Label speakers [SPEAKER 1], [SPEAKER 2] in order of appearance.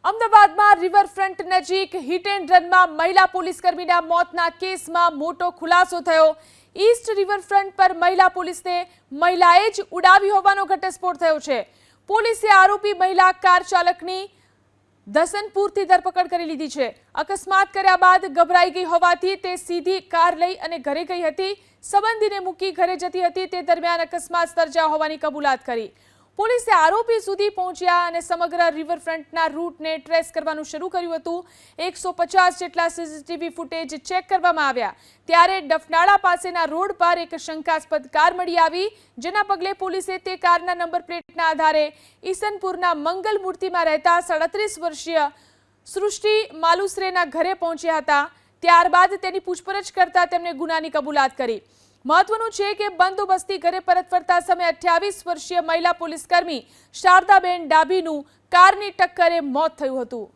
[SPEAKER 1] અમદાવાદમાં રિવરફ્રન્ટ નજીક hit and રનમાં મહિલા પોલીસકર્મીના મોતના કેસમાં મોટો ખુલાસો થયો। ઈસ્ટ રિવરફ્રન્ટ પર મહિલા પોલીસને મહિલાએ જ ઉડાવી હોવાનો ઘટસ્ફોટ થયો છે। પોલીસે આરોપી મહિલા કાર ચાલકની દસનપુરથી ધરપકડ કરી લીધી છે। અકસ્માત કર્યા બાદ ગભરાઈ ગઈ હોવાથી તે સીધી કાર લઈ અને ઘરે ગઈ હતી। સંબંધીને મૂકી ઘરે જતી હતી તે દરમિયાન અકસ્માત સર્જાયો હોવાની કબૂલાત કરી। પોલીસે આરોપી સુધી પહોંચ્યા અને સમગ્ર રિવરફ્રન્ટના રૂટને ટ્રેસ કરવાનું શરૂ કર્યું હતું। 150 જેટલા સીસીટીવી ફૂટેજ ચેક કરવામાં આવ્યા ત્યારે ડફનાળા પાસેના રોડ પર એક શંકાસ્પદ કાર મળી આવી, જેના પગલે પોલીસે તે કારના નંબર પ્લેટના આધારે ઈસનપુરના મંગલ મૂર્તિમાં રહેતા 37 વર્ષીય સૃષ્ટિ માલુસરેના ઘરે પહોંચ્યા હતા। ત્યારબાદ તેની પૂછપરછ કરતા તેમણે ગુનાની કબૂલાત કરી। મહત્વનું છે કે બંદોબસ્તી ઘરે પરત ફરતા સમયે 28 વર્ષીય મહિલા પોલીસકર્મી શારદાબેન ડાભીનું કારની ટક્કરે મોત થયું હતું।